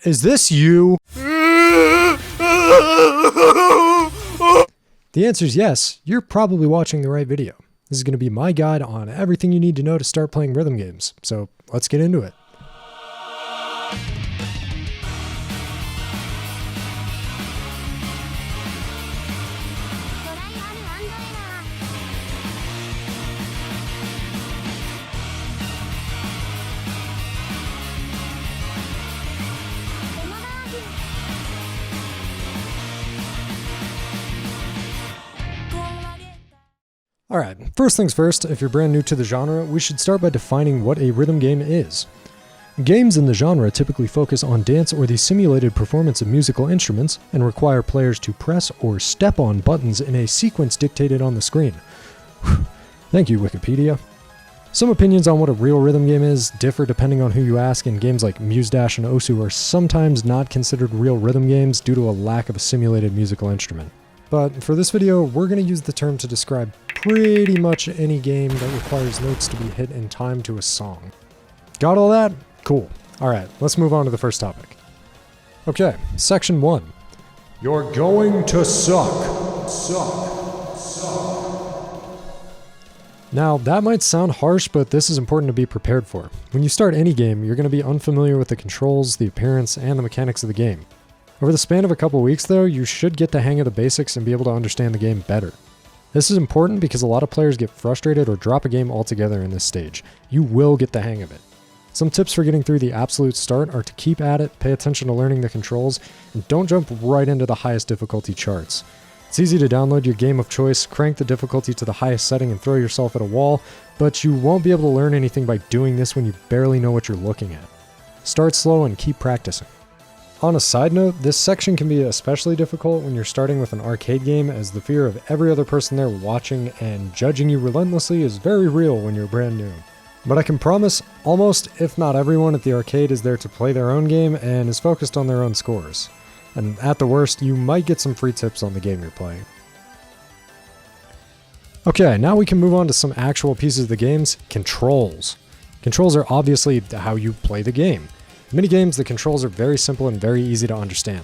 Is this you? The answer is yes, you're probably watching the right video. This is going to be my guide on everything you need to know to start playing rhythm games, so let's get into it. Alright, first things first, if you're brand new to the genre, we should start by defining what a rhythm game is. Games in the genre typically focus on dance or the simulated performance of musical instruments and require players to press or step on buttons in a sequence dictated on the screen. Thank you, Wikipedia. Some opinions on what a real rhythm game is differ depending on who you ask, and games like Muse Dash and Osu are sometimes not considered real rhythm games due to a lack of a simulated musical instrument. But for this video, we're going to use the term to describe pretty much any game that requires notes to be hit in time to a song. Got all that? Cool. Alright, let's move on to the first topic. Okay, section 1. You're going to suck. Now, that might sound harsh, but this is important to be prepared for. When you start any game, you're going to be unfamiliar with the controls, the appearance, and the mechanics of the game. Over the span of a couple weeks though, you should get the hang of the basics and be able to understand the game better. This is important because a lot of players get frustrated or drop a game altogether in this stage. You will get the hang of it. Some tips for getting through the absolute start are to keep at it, pay attention to learning the controls, and don't jump right into the highest difficulty charts. It's easy to download your game of choice, crank the difficulty to the highest setting and throw yourself at a wall, but you won't be able to learn anything by doing this when you barely know what you're looking at. Start slow and keep practicing. On a side note, this section can be especially difficult when you're starting with an arcade game, as the fear of every other person there watching and judging you relentlessly is very real when you're brand new. But I can promise, almost, if not everyone at the arcade is there to play their own game and is focused on their own scores. And at the worst, you might get some free tips on the game you're playing. Okay, now we can move on to some actual pieces of the games. Controls. Controls are obviously how you play the game. In many games, the controls are very simple and very easy to understand.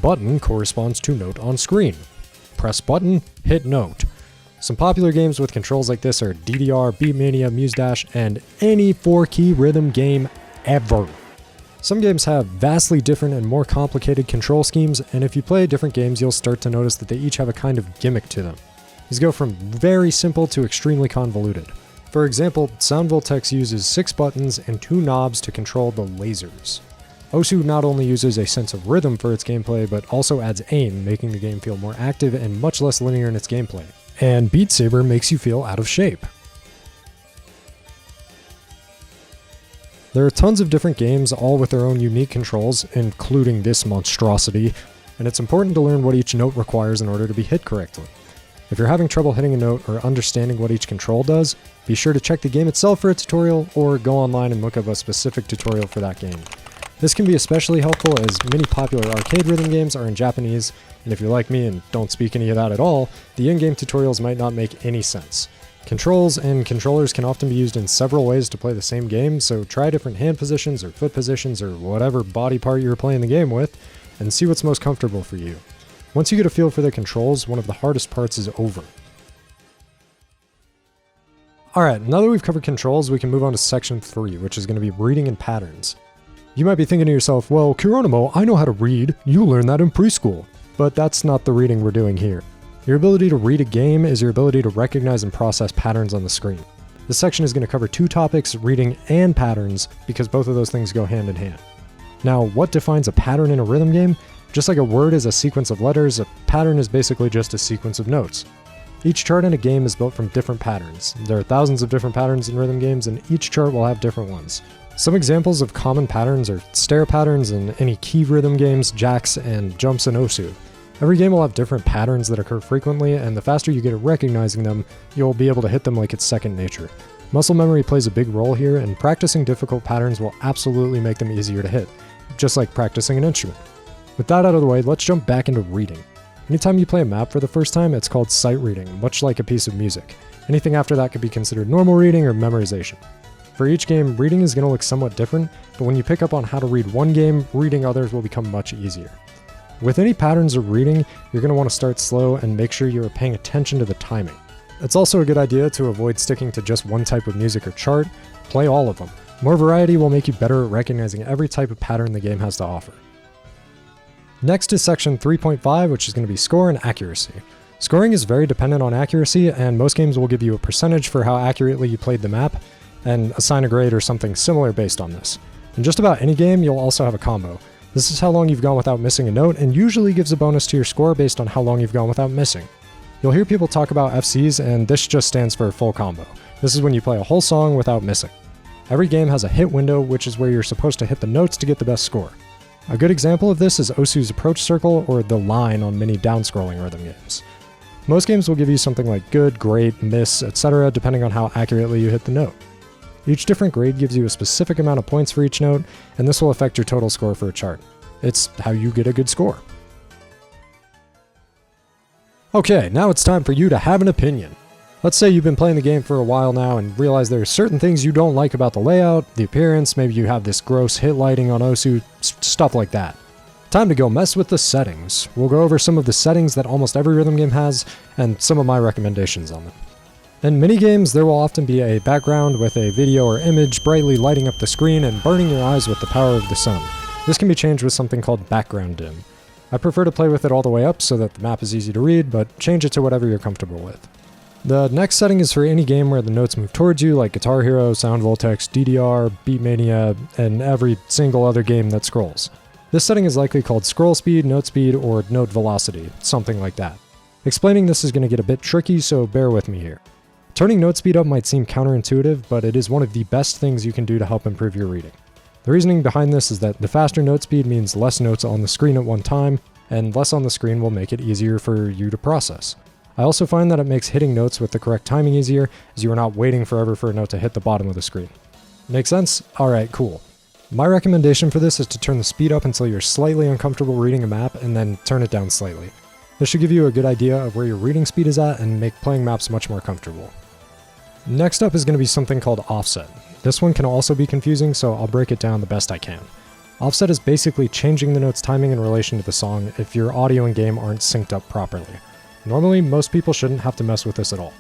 Button corresponds to note on screen. Press button, hit note. Some popular games with controls like this are DDR, Beatmania, Muse Dash, and any 4-key rhythm game ever. Some games have vastly different and more complicated control schemes, and if you play different games, you'll start to notice that they each have a kind of gimmick to them. These go from very simple to extremely convoluted. For example, Sound Voltex uses 6 buttons and 2 knobs to control the lasers. Osu not only uses a sense of rhythm for its gameplay, but also adds aim, making the game feel more active and much less linear in its gameplay. And Beat Saber makes you feel out of shape. There are tons of different games, all with their own unique controls, including this monstrosity, and it's important to learn what each note requires in order to be hit correctly. If you're having trouble hitting a note or understanding what each control does, be sure to check the game itself for a tutorial, or go online and look up a specific tutorial for that game. This can be especially helpful as many popular arcade rhythm games are in Japanese, and if you're like me and don't speak any of that at all, the in-game tutorials might not make any sense. Controls and controllers can often be used in several ways to play the same game, so try different hand positions or foot positions or whatever body part you're playing the game with, and see what's most comfortable for you. Once you get a feel for the controls, one of the hardest parts is over. Alright, now that we've covered controls, we can move on to section 3, which is going to be reading and patterns. You might be thinking to yourself, well, Kironimo, I know how to read, you learned that in preschool. But that's not the reading we're doing here. Your ability to read a game is your ability to recognize and process patterns on the screen. This section is going to cover 2 topics, reading and patterns, because both of those things go hand in hand. Now, what defines a pattern in a rhythm game? Just like a word is a sequence of letters, a pattern is basically just a sequence of notes. Each chart in a game is built from different patterns. There are thousands of different patterns in rhythm games, and each chart will have different ones. Some examples of common patterns are stair patterns in any key rhythm games, jacks, and jumps in Osu. Every game will have different patterns that occur frequently, and the faster you get at recognizing them, you'll be able to hit them like it's second nature. Muscle memory plays a big role here, and practicing difficult patterns will absolutely make them easier to hit, just like practicing an instrument. With that out of the way, let's jump back into reading. Anytime you play a map for the first time, it's called sight reading, much like a piece of music. Anything after that could be considered normal reading or memorization. For each game, reading is going to look somewhat different, but when you pick up on how to read one game, reading others will become much easier. With any patterns of reading, you're going to want to start slow and make sure you're paying attention to the timing. It's also a good idea to avoid sticking to just one type of music or chart. Play all of them. More variety will make you better at recognizing every type of pattern the game has to offer. Next is section 3.5, which is going to be score and accuracy. Scoring is very dependent on accuracy, and most games will give you a percentage for how accurately you played the map, and assign a grade or something similar based on this. In just about any game, you'll also have a combo. This is how long you've gone without missing a note, and usually gives a bonus to your score based on how long you've gone without missing. You'll hear people talk about FCs, and this just stands for full combo. This is when you play a whole song without missing. Every game has a hit window, which is where you're supposed to hit the notes to get the best score. A good example of this is Osu's approach circle or the line on many down-scrolling rhythm games. Most games will give you something like good, great, miss, etc. depending on how accurately you hit the note. Each different grade gives you a specific amount of points for each note, and this will affect your total score for a chart. It's how you get a good score. Okay, now it's time for you to have an opinion. Let's say you've been playing the game for a while now and realize there are certain things you don't like about the layout, the appearance, maybe you have this gross hit lighting on Osu, stuff like that. Time to go mess with the settings. We'll go over some of the settings that almost every rhythm game has, and some of my recommendations on them. In minigames, there will often be a background with a video or image brightly lighting up the screen and burning your eyes with the power of the sun. This can be changed with something called background dim. I prefer to play with it all the way up so that the map is easy to read, but change it to whatever you're comfortable with. The next setting is for any game where the notes move towards you, like Guitar Hero, Sound Voltex, DDR, Beatmania, and every single other game that scrolls. This setting is likely called scroll speed, or note velocity, something like that. Explaining this is going to get a bit tricky, so bear with me here. Turning note speed up might seem counterintuitive, but it is one of the best things you can do to help improve your reading. The reasoning behind this is that the faster note speed means less notes on the screen at one time, and less on the screen will make it easier for you to process. I also find that it makes hitting notes with the correct timing easier, as you are not waiting forever for a note to hit the bottom of the screen. Make sense? Alright, cool. My recommendation for this is to turn the speed up until you're slightly uncomfortable reading a map, and then turn it down slightly. This should give you a good idea of where your reading speed is at and make playing maps much more comfortable. Next up is going to be something called offset. This one can also be confusing, so I'll break it down the best I can. Offset is basically changing the note's timing in relation to the song if your audio and game aren't synced up properly. Normally, most people shouldn't have to mess with this at all.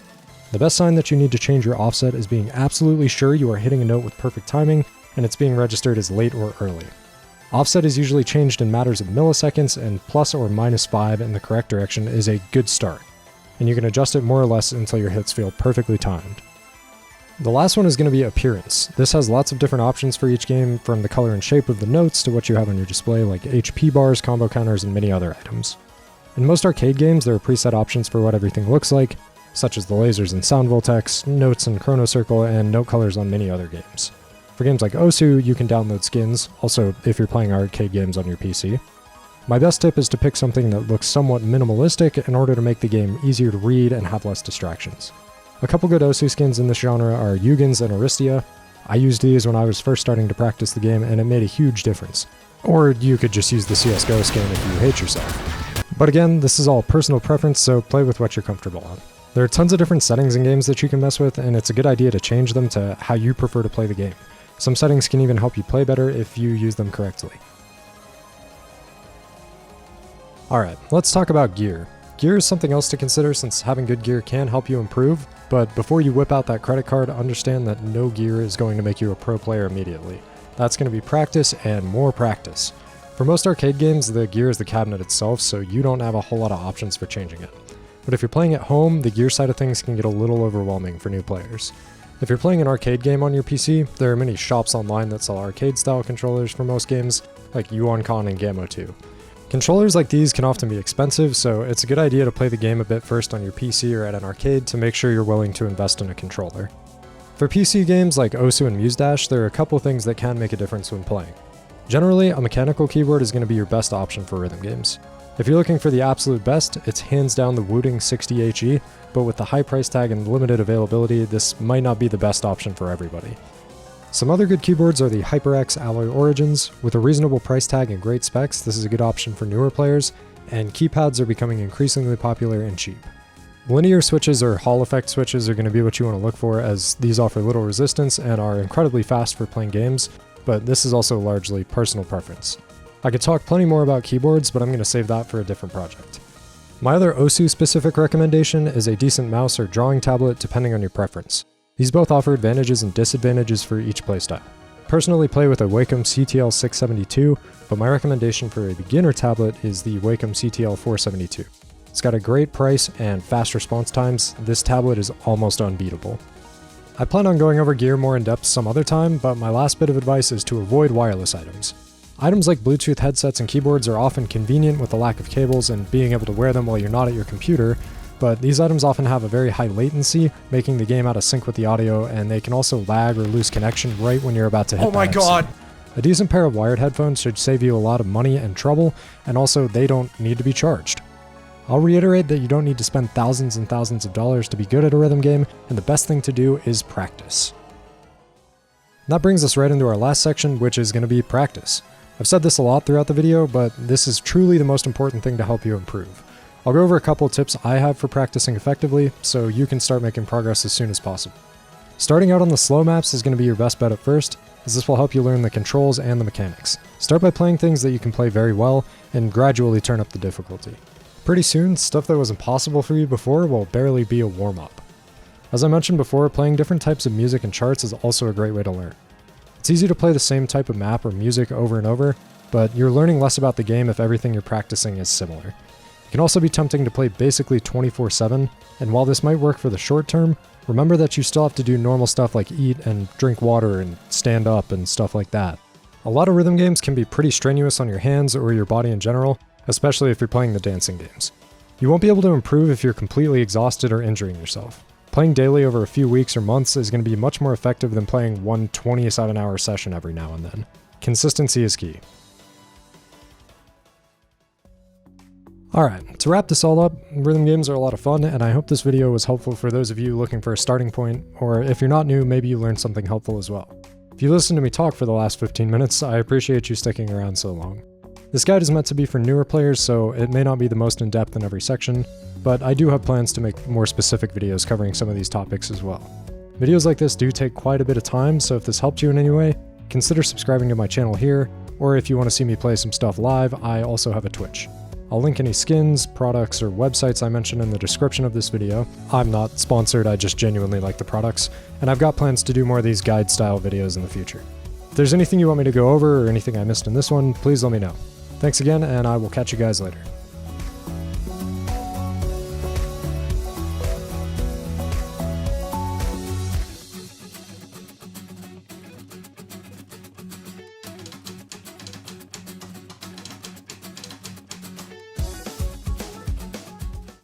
The best sign that you need to change your offset is being absolutely sure you are hitting a note with perfect timing, and it's being registered as late or early. Offset is usually changed in matters of milliseconds, and plus or minus 5 in the correct direction is a good start, and you can adjust it more or less until your hits feel perfectly timed. The last one is going to be appearance. This has lots of different options for each game, from the color and shape of the notes to what you have on your display, like HP bars, combo counters, and many other items. In most arcade games, there are preset options for what everything looks like, such as the lasers in Sound Voltex, notes in Chrono Circle, and note colors on many other games. For games like Osu, you can download skins, also if you're playing arcade games on your PC. My best tip is to pick something that looks somewhat minimalistic in order to make the game easier to read and have less distractions. A couple good Osu skins in this genre are Yugen's and Aristia. I used these when I was first starting to practice the game, and it made a huge difference. Or you could just use the CSGO skin if you hate yourself. But again, this is all personal preference, so play with what you're comfortable on. There are tons of different settings in games that you can mess with, and it's a good idea to change them to how you prefer to play the game. Some settings can even help you play better if you use them correctly. Alright, let's talk about gear. Gear is something else to consider since having good gear can help you improve, but before you whip out that credit card, understand that no gear is going to make you a pro player immediately. That's going to be practice and more practice. For most arcade games, the gear is the cabinet itself, so you don't have a whole lot of options for changing it. But if you're playing at home, the gear side of things can get a little overwhelming for new players. If you're playing an arcade game on your PC, there are many shops online that sell arcade-style controllers for most games, like Yuancon and Gammo 2. Controllers like these can often be expensive, so it's a good idea to play the game a bit first on your PC or at an arcade to make sure you're willing to invest in a controller. For PC games like Osu and Musedash, there are a couple things that can make a difference when playing. Generally, a mechanical keyboard is going to be your best option for rhythm games. If you're looking for the absolute best, it's hands down the Wooting 60HE, but with the high price tag and limited availability, this might not be the best option for everybody. Some other good keyboards are the HyperX Alloy Origins. With a reasonable price tag and great specs, this is a good option for newer players, and keypads are becoming increasingly popular and cheap. Linear switches or Hall effect switches are going to be what you want to look for, as these offer little resistance and are incredibly fast for playing games, but this is also largely personal preference. I could talk plenty more about keyboards, but I'm going to save that for a different project. My other OSU specific recommendation is a decent mouse or drawing tablet depending on your preference. These both offer advantages and disadvantages for each playstyle. Personally play with a Wacom CTL 672, but my recommendation for a beginner tablet is the Wacom CTL 472. It's got a great price and fast response times. This tablet is almost unbeatable. I plan on going over gear more in depth some other time, but my last bit of advice is to avoid wireless items. Items like Bluetooth headsets and keyboards are often convenient with the lack of cables and being able to wear them while you're not at your computer, but these items often have a very high latency, making the game out of sync with the audio, and they can also lag or lose connection right when you're about to hit the exit. God! A decent pair of wired headphones should save you a lot of money and trouble, and also they don't need to be charged. I'll reiterate that you don't need to spend thousands and thousands of dollars to be good at a rhythm game, and the best thing to do is practice. That brings us right into our last section, which is going to be practice. I've said this a lot throughout the video, but this is truly the most important thing to help you improve. I'll go over a couple of tips I have for practicing effectively, so you can start making progress as soon as possible. Starting out on the slow maps is going to be your best bet at first, as this will help you learn the controls and the mechanics. Start by playing things that you can play very well, and gradually turn up the difficulty. Pretty soon, stuff that was impossible for you before will barely be a warm-up. As I mentioned before, playing different types of music and charts is also a great way to learn. It's easy to play the same type of map or music over and over, but you're learning less about the game if everything you're practicing is similar. It can also be tempting to play basically 24/7, and while this might work for the short term, remember that you still have to do normal stuff like eat and drink water and stand up and stuff like that. A lot of rhythm games can be pretty strenuous on your hands or your body in general, especially if you're playing the dancing games. You won't be able to improve if you're completely exhausted or injuring yourself. Playing daily over a few weeks or months is going to be much more effective than playing one 27-hour session every now and then. Consistency is key. Alright, to wrap this all up, rhythm games are a lot of fun, and I hope this video was helpful for those of you looking for a starting point, or if you're not new, maybe you learned something helpful as well. If you listened to me talk for the last 15 minutes, I appreciate you sticking around so long. This guide is meant to be for newer players, so it may not be the most in-depth in every section, but I do have plans to make more specific videos covering some of these topics as well. Videos like this do take quite a bit of time, so if this helped you in any way, consider subscribing to my channel here, or if you want to see me play some stuff live, I also have a Twitch. I'll link any skins, products, or websites I mention in the description of this video. I'm not sponsored, I just genuinely like the products, and I've got plans to do more of these guide-style videos in the future. If there's anything you want me to go over or anything I missed in this one, please let me know. Thanks again, and I will catch you guys later.